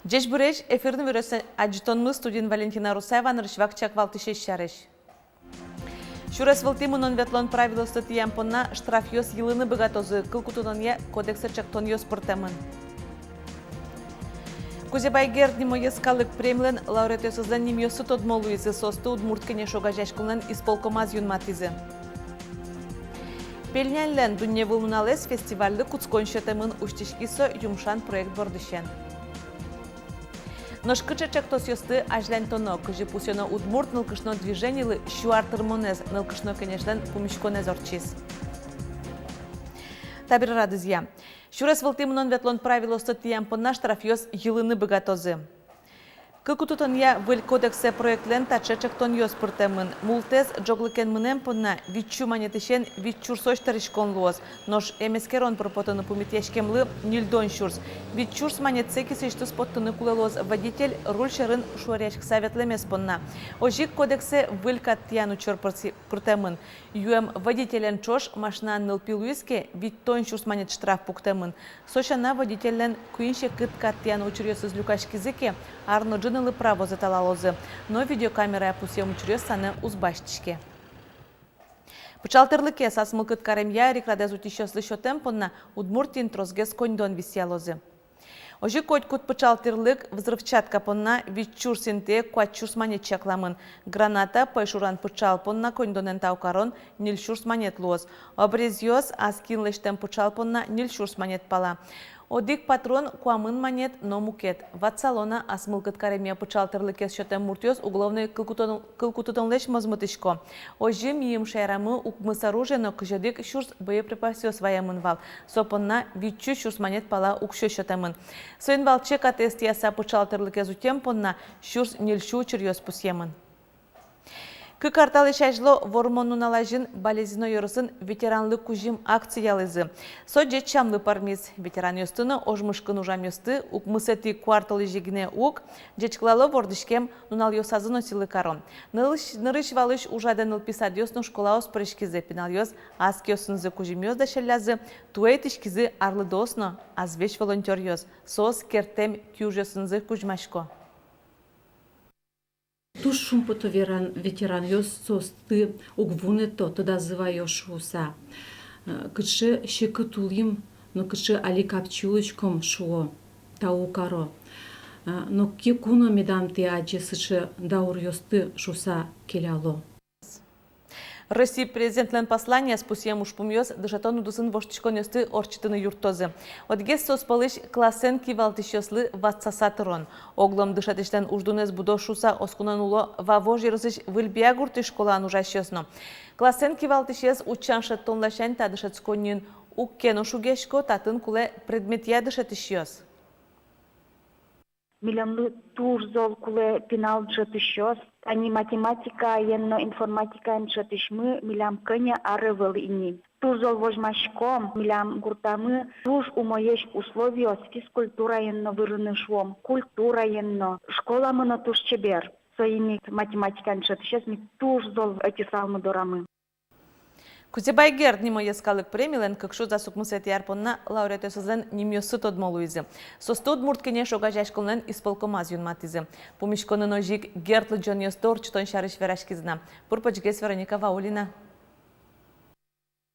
Жеш бүреш, эфирдің өресі аджитонмы студент Валентина Русаева нырышвак чаквалты шешшарыш. Шурес вылтимын ветлон правила статьям понна штраф йос йылыны богатозы кылкутунонья кодекса чактон йос пыртемын. Кузебайгер немоескалык премлен лауреат йосызлен немьосы тодмолуизы состы удмурткене шога жашкылын исполкомаз юнматизы. Пельнянлен дүнне вылмыналес фестивальды куцконшетемын уштишкисо юмшан проект бордышен. Ношкыча чактос йосты ажлен тоно, кыжи пусено удмурт нылкышно движенилы шуартырмонез, нылкышно кенешлен пумишконез орчиз. Табир радызья. Шурес вылтимынон ветлон правило статьям понна штраф йос йылыны богатозы. Кылкутутон я выль кодексе проектлен тачачактон йос пыртемын. Мултез джоглыкен мынем понна витчу манетышен витчур сочтаришкон луоз. Нош эмескерон пропотаны пумитешкемлы нильдон шурс. Витчурс манетсеки сыштыс поттаны кулелоз водитель руль шерын шуаряшк советлемес понна. Ожик кодексе выль каттияну чор пыртемын. Юэм водителен чош машина нылпилуиске виттон шурс манет штраф пуктемын. Сочана водителен куинше кыт каттияну учурьёсыз люкашкизыке арно джынылы право заталалозы, но видеокамера пусем учурьёс саны узбаштишке. Пычалтырлыке сасмылкыт каремья рекрадезу тищёслы шотем понна удмуртин трозгес коньдон висялозы. Ожи котькут пычалтырлык взрывчатка понна витчур синте куатчурс манет чакламын. Граната пайшуран пычал понна коньдонен таукарон нильшурс манет лоз. Обрезьёс аскин лештем пычал понна нильшурс манет пала. Одик патрон куамын манет, но мукет. Ватсалона асмылкыт каремия пычалтырлыкес шотем муртёс уголовный кылкутутон леш мозмытышко. Ожи миим шайрамы укмыс оружиено кыжодик шурс боеприпасёс ваямын вал. Сопонна витчу шурс манет пала укшё шотемын. Соин валчек атест яса пычалтырлыкес утем понна шурс нильшу чырьёс пусемын. Кы карталы шайжло вормону налажын болезино йорысын ветеранлы кужим акциялызы. Соджет чамлы пармиз ветеран йостыны ожмышкын ужам йосты укмысети кварталы жегіне ук, жечклалы вордышкем нунал йосазын осилы карон. Нырыш валыш ужаден ылписад йосны школаос прышкизы пенал йос аски йосынзы кужим йос дашелязы, туэйт ишкизы арлы досно, азвеш волонтер йос, сос кертем кюж йосынзы кужмашко. Туш шумпото ветеран йос состы угвунето тода зыва йошуса. Кычы щекы тулим, но кычы али капчулычком шуо таукаро. Но ки куно медам ты аджи сычы даур йосты шуса келяло. Россия президентлен послание спусем уж пумьёс дышатон удусын воштичкон ёсты орчитыны юртозы. Отгес соспалыш классен кивалтышёслы ватсасатырон. Оглом дышатыштен уждунез будо шуса оскунан уло вавож ерысыш выльбиагурты школан ужащёсно. Классен кивалтышёс учаншат тонлашань та дышатсконин уккено шугешко татын куле предметья дышатышёс. Миллионлы турзол куле пенал джетышёс. Они математика, енно информатика джетышмы, милям кыня арывал ини. Турзол вожмашком, милям гуртамы, туж умоеш условия с физкультура енно вырынышлом, культура енно. Школа мы на туж чебер. Своими математика джетышёс ми турзол эти салмы дорамы. Кузебайгер немоескалык премилен кыкшу засукмысет ярпонна лауреат йосызлен немьосы тодмолуизы. Состы удмурткене шога жашкылнен исполкомаз юнматизы. Пумишконын ожик гертлы джон йосты орчтон шарыш верашкизна. Пурпочгес Вероника Ваулина.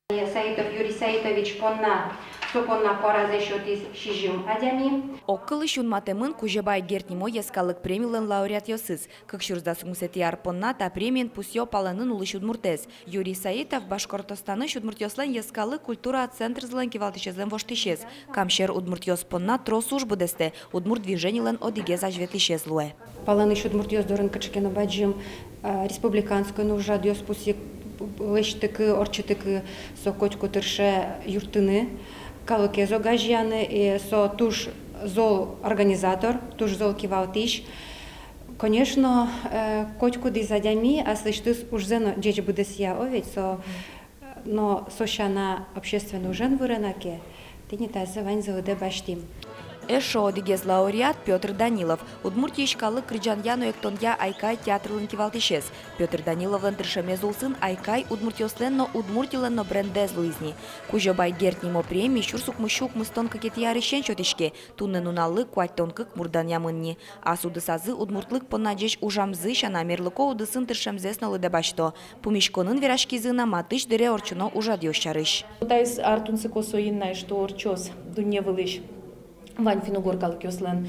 Саитов Юрий Саитович понна сопонна поразешотис шижим адями. Оккылыш юнматемын Кузебайгер немоескалык премилен лауреат йосыз. Кыкшурздасы мусетияр понна та премиен пусьё паланын улыш удмуртез. Юрий Саитов Башкортостаны удмуртёслен ескалы культура центрзлен кивалтышезлен воштышез. Камшер удмуртёс понна трос службы десте, удмурт движенилен одиге ажветлишез луэ. Паланыш удмуртёс дорын кычкена баджим республиканской нужа дёс пуси лештыки, орчытыки со котьку тырше юртыны, калыке зо гажьяны, и со туж зол организатор, туж зол кивалтиш. Конечно, котьку дизадями, а слыштыс уж зено джеч будесья овец, но сощана общественную жен выренаке, ты не тазы вань зауде баштим. Эшо дигез лауреат Петр Данилов. Удмуртия шкалы Крыджан Яну Эктонья Айкай театрылын кивалтишес. Петр Даниловын тыршемезулсын Айкай Удмуртиосленно Удмуртиленно брендез луизни. Кужобай гертнимо премии шурсук мышук мыстон какетияри шенчотишке. Тунны нуналы куаттонкык мурдан ямынни. Асудысазы удмуртлык понадежь ужамзы шанамерлыко удысын тыршемзесно лыдебашто. Пумишконын верашкизына матыш дере орчуно ужадьощарыш. Тайс артунсы косоинна, что орчос дуневылыш. Вань финугоркал кёслен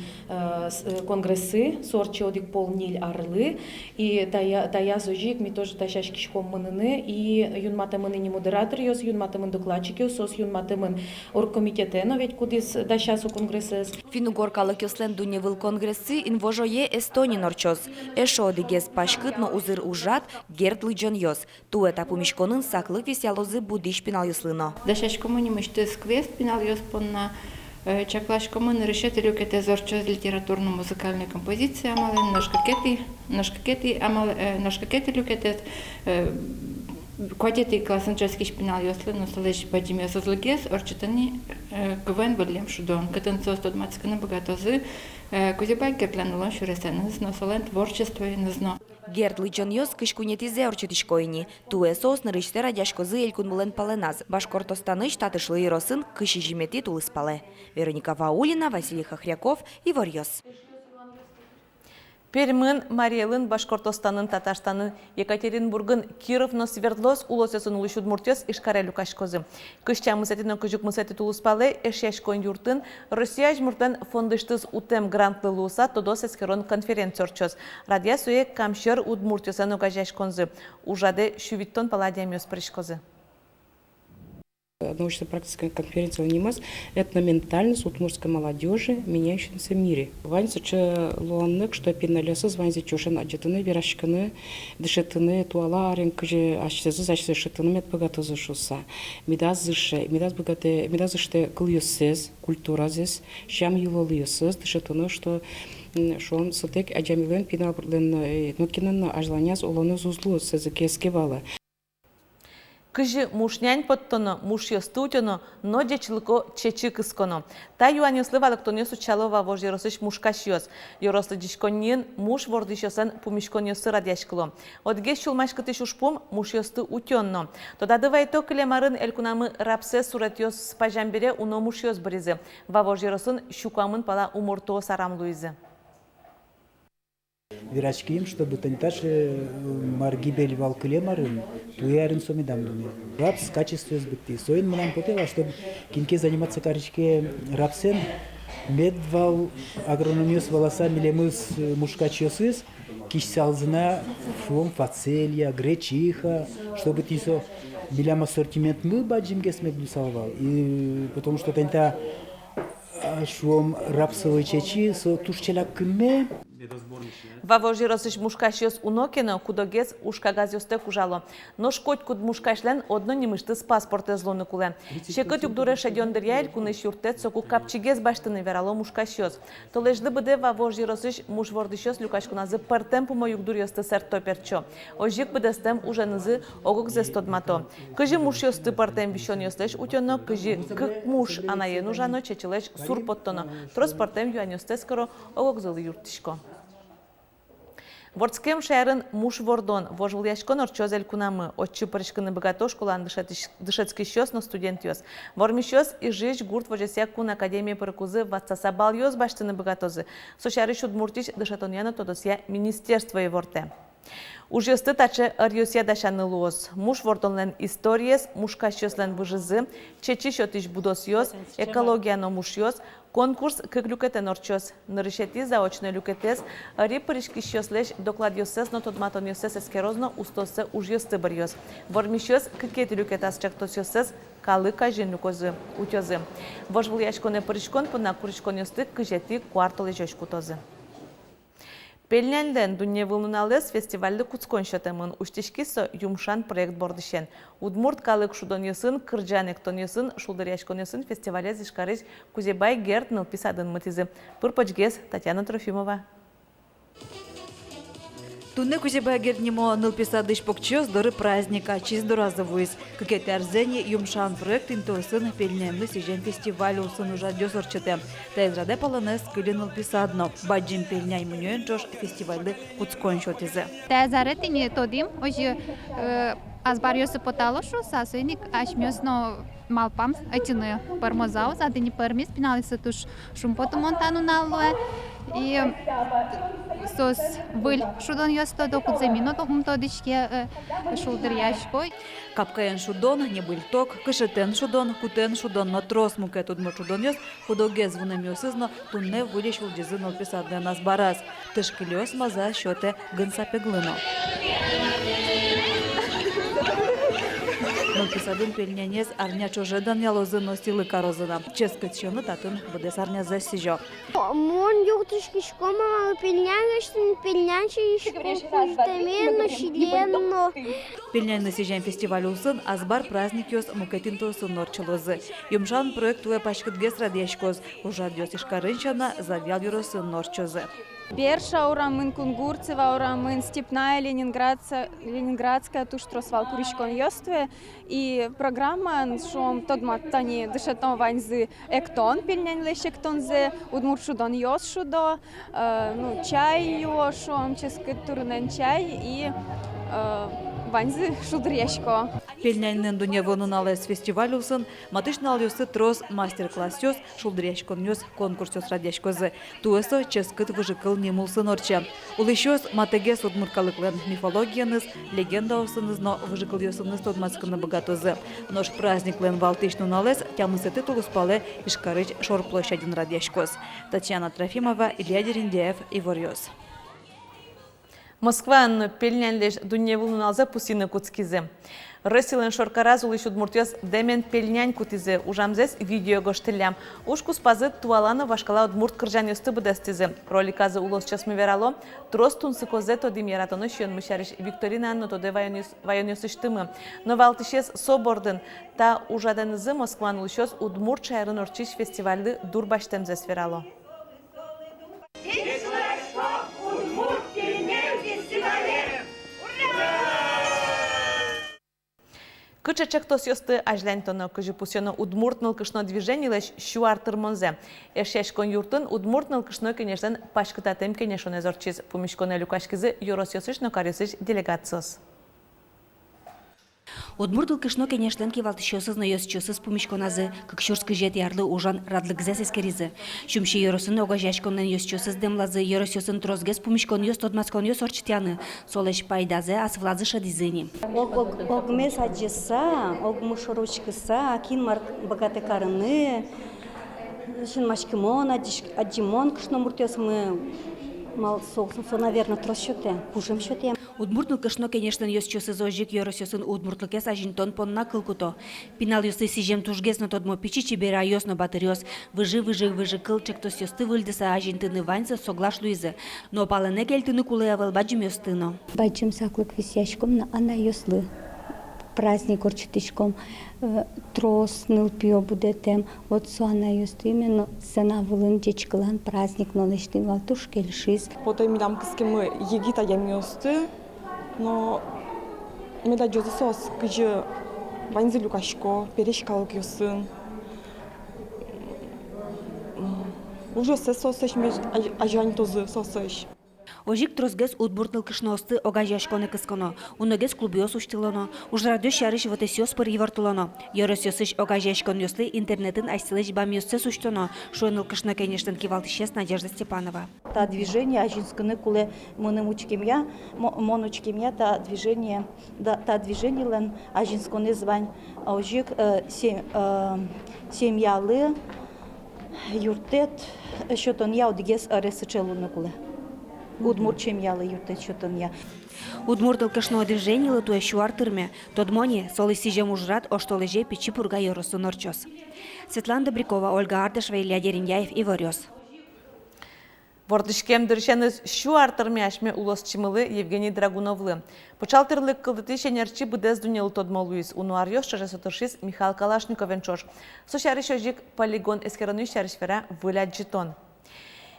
конгрессы, сорчи одик полниль арлы, и тая зожик ми тоже тащашки шком мыныны, и юн матемын не модератор йос, юн матемын докладчик йос, сос юн матемын оргкомитете, но ведь кудис тащасу конгрессы. Финугоркалы кёслен дуневыл конгрессы инвожое Эстонин орчос. Эшо дигез пашкыт но узыр ужат гертлы джон йос. Ту этапу мишконын саклык весялозы будиш пинал йослыно. Дашашкому не мышты сквест пинал йос понна. Чаклашкому не решите люкете зорчо литературно-музыкальной композиции, амале нашкакети люкете квадети классенческий шпинал йослы, но слышь бадимя созлыгес, орчитани гвен бодлем шудон, катанцо стодматска на богатозы, кузибай гертланулон шуресенес, но солен творчество и незно. Гертлы джон йос кышкунетизе орчитишкойни. Туэ сос нырыште радяшкозы элькун булен паленаз. Башкортостаны штатышлы иросын кыши жимети тулыспале. Вероника Ваулина, Василий Хохряков, Ивар Йос. Пермын, Мариэлын, Башкортостанын, Татарстанын, Екатеринбургын, Кировно, Свердловск, улосесын улыш Удмуртиос, Ишкаре Люкашкозы. Кышча мысетино күжік мысети тулыспалы, Эшяшкон юртын, Россия жмуртын фондыштыз утем грантлы луса, тодос эскерон конференциорчоз. Радия суе камшер Удмуртиосан угажашконзы. Ужаде шувиттон паладиамиос пришкозы. Научно-практическая конференция «Унимас» – этноментальность удмуртской молодежи в меняющемся мире. Ваньса луаннык, что пиналеса званзи чушен аджетыны, верашканы, дышетыны, туаларен, кыжи ашсезы, зашсезы шетыны мет богатозы шуса. Медаз зыште кыльёсез, культура зес, шам юлалыёсез, дышетыны, что он сотек аджамилен пинален, нукинен ажланяз олоны зузлу, сезыке скевала. Кыжы мушнянь подтоно, мушьёстутёно, но дечилко чечи кысконо. Та юаньёслы валыктонёсу чалова вожьеросыш мушкашьёс. Ёрослы дишконнин муш вордышёсын пумишконёсы радяшкыло. Отге шулмашкыты шушпум мушьёсты утённо. Тода дывайто кылемарын элькунамы рапсе суратьёс спажамбере уно мушьёс бризе. Ва вожьеросын щукамын пала умурто сарамлуизе. Верачким, чтобы танташи маргибель валкулемарын, туярин сомидамдуне. Рапс качество сбыты. Соин мы нам потела, чтобы кинки заниматься каричке рапсен, медвал агрономиус волоса милемыс мушкачосыз, кисалзна фом фацелия, гречиха, чтобы тисо милям ассортимент мы баджимге смеглюсалвал. И потому что танта шум рапсовый чечи, со тушчеля кыме. Вавожи росыш мушкашиос унокено, кудогез ушкагазиосте кужало. Но шкоть куд мушкашлен одно немыштыз паспорте злоны кулен. Шекыт югдуре шадьондыряйль куныш юртет соку капчигез баштыны верало мушкашиос. Толежды быде вавожи росыш мушвордышиос люкашкуназы партемпумо югдуриосты сертоперчо. Ожик быдестем уженызы огокзе стодмато. Кыжи мушиосты партем вишоньостеш утённо, кыжи кык муш анаену жано чечелеш сур поттоно. Трос партем юаньостескоро огокзылы юртишко. Вордскем шайрын муш вордон, вожыл яшкон орчозель кунамы, отчы парышкыны богато школан дышецкий щёс, но студент ёс. Вормищёс и жиж гурт вожесяк кун академия парыкузы ватсаса бал ёс баштыны богатозы. Сошарыш удмуртич дышатоньяна тодосия министерство и ворте. Ужесты таче арьосия дашаны луос. Муш вордонлен историес, мушкащёслен выжызы, чечи шотиш будос ёс, экология но муш ёс, конкурс кык люкетен орчос. Нарышети заочно люкетес, ари парышки щёслеш доклад ёсес, но тодматон ёсес эскерозно устосе уж ёсты бар ёс. Вормищёс кыкети люкетас чактос ёсес, калы кажин люкозы, утёзы. Вожвыл яшконе парышкон пына курышкон ёсты кыжети квартолы жёшкутозы. Пельнянден дүнне вылныналес фестивальды куцкон шатымын уштишкисо юмшан проект бордышен. Удмурт калык шудон ясын, кырджан эктон ясын, шулдар яшкон ясын фестивале зишкарыш Кузебай Герт нылписадын мытизы. Пырпачгес Татьяна Трофимова. Тунне кузебай гертнемо нылписадыш покчёс дыры праздника чиздуразовуис. Кыкетярзени юмшан проект интосын пельнемлы сижен фестиваль усын ужадёс орчыте. Тайзраде паланес кыли нылписадно. Баджим пельняй мунёен жош фестивальды куцкоин шотизе. Тайзаретини тодим, ожи азбарёсы поталошу, сасуйник ашмёсно малпам атины пармозау, задыни пармис пиналисы туш шумпоту монтану налуэ. И сос был шудон ёсто до кудземино то хумтодичке шулдыр яшко. Капкаен шудон, не был ток, кышетен шудон, кутен шудон, но трос муке тут шудон ёс, худогез вунемёсызно, тунне вылеш улдезы нылписадне нас барас. Тышкылёс маза шоте гынсапеглыно. Нылписадын пельнянез арня чожедан ялозы носилы карозына. Ческачёны татын будес арня засижо. Мон юктышки шкома пельнянгыштын пельнянчы ишкуштаменно шиленно. Пельняйны сижен фестиваль усын азбар праздник ёс мукетин тосын норчылозы. Юмшан проект уэ пашкытгес радешкоз. Ужад ёс ишкарынчана завял юросын норчозы. Перша урамын Кунгурцева, урамын Степная, Ленинградская, туш тросвал куришкон ёстве. И программа, шом тодматтани дышетон ваньзы эктон, пельнянь леш эктонзе, удмур шудон ёс шудо, чай ёшом, ческет турнен чай и ваньзы шудрешко. Пельняннын дуневонун алес фестиваль усын, матышнал ёсы трос мастер-класс ёс, шулдрешкон ёс конкурс ёс радешкозы. Туэсо ческыт выжыкыл немулсын орча. Улышёс матегес удмурткалыклен мифологияныз, легенда осынызно выжыкыл ёсыныз тодмаскыны богатозы. Нож праздниклен валтышнун алес, тямысыты тулуспале ишкарыч шорплощадин радешкоз. Татьяна Трофимова, Илья Дерендеев, Ивор ёс. Москван пельнянлеш дуневулун алза пусины куцкизе. Рысилен шоркараз улыш удмуртёс демен пельнянь кутизе. Ужамзес видео гоштылям. Ушкус пазы туаланы вашкала удмурт кыржан ёсты быдастизе. Роликазы улос часмы верало. Трос тунсы козе тодим яратоны шьон мышариш Викторина Анно тоде вайон ёсыштымы. Но валтышес собордын та ужаданызы Москван улышёс удмурт чайрын орчиш фестивальды дурбаштемзес верало. Кычачек тос ёсты ажлянтоно, кыжы пусёно удмуртныл кышно движение леш шуартыр монзе. Эшешкон юртын удмуртныл кышно кенештен пашкытатем кенешоне зорчиз. Пумишконе люкашкизы юрос ёсыш, но карюсыш делегациос. Удмуртыл кышно кенештен кевалтышёсыз но ёсчёсыз пумишконазы, кыкшурскы жет ярлы ужан радлыгзес эскеризы. Шумши ёросын огажашконнен ёсчёсыз демлазы, ёросёсын трозгес пумишкон ёс тодмаскон ёс орчтяны. Солеш пайдазе асвлазы шадизыни. Огмес аджеса, огмушорочкыса, кинмар богаты карыны, шинмашкимон, аджимон кышно муртёс мы мал соксо, наверное, трос счёте, пужем счёте. Удмуртныл кышно кенештен ёсчёсыз ожик ёросёсын удмуртлыкес ажинтон понна кылкуто. Пинал ёсы сижем тужгесно тодмо пичичи бера ёсно батырёс. Выжи кылчек тос ёсты выльдыса ажинтыны ваньзы соглаш луизы. Но палыне кельтыны кулеявыл баджим ёстыно. Баджим саклык висяшком на ана ёслы. Праздник орчитышком трос нылпио будетем. Вот со ана ёсты именно сена вылын дечкылан праздник нолештин валтуш келшиз. Потай милам кыскемы егита ям ёсты. Но меда жозысос кыжы ваньзы люкашко, перешкалык ёсын. Уже сосыш меж ажань тозы сосыш. Ожик трозгес удмуртныл кышносты огажашконе кысконо. Уногес клубиос уштылоно. Ужрадё шарыш вотесёс пыр евортылоно. Ёросёсыш огажашкон ёсты интернетын айсылыш бам ёссы уштоно. Шуэныл кышно кенештен кивалтышес Надежда Степанова. Та движение ажинскыны куле монучкемя, та движение лен ажинсконы звань. Ожик семьялы юртет шотон я одгес аресычелуны куле. Удмурт семьялы юртет шотон я. Удмуртыл кышно движение лытуя шуартырме. Тодмони солы сижем ужрат оштолеже пичи пурга ёросу норчос. Светлана Добрякова, Ольга Ардашева, Илья Дерендяев, Ивор ёс. Вортышкем дыршеныз шу артырмяшме улосчымылы Евгений Драгуновлы. Почалтырлык кылдыты шенерчи быдез дунелы тодмолуиз. Уну арьёс чаже сотыршиз Михаил Калашниковен чош. Сошарыш ожик полигон эскерону шарышфера вылять жетон.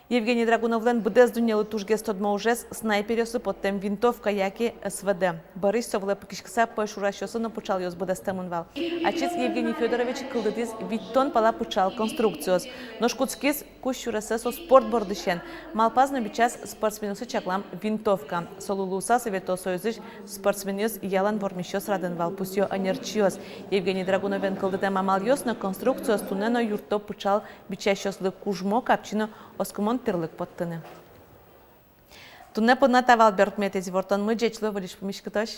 Євгеній Драгуновлен буде здуняли тужге стодмоужес снайперіоси, потім вінтовка, які СВД. Борис Совле покішкса пошура, що сино почал його буде стемунвал. А чиц Євгеній Федорович килдитіз відтон пала почал конструкціос. Ношкуцкіз кущуресесо спортбордищен. Малпазно бічас спортсменуси чаклам вінтовка. Солулуса Совєто Союзиш спортсменіос ялан ворміщос раденвал пусьо анерчіос. Євгеній Драгуновлен килдите мамал йосно конструкціос тунено юрто почал бічащос ли кужмо капчино оскомон тирлик подтини. Тунне подната Валберт метезі вортон ми джечло воліш помішки тош.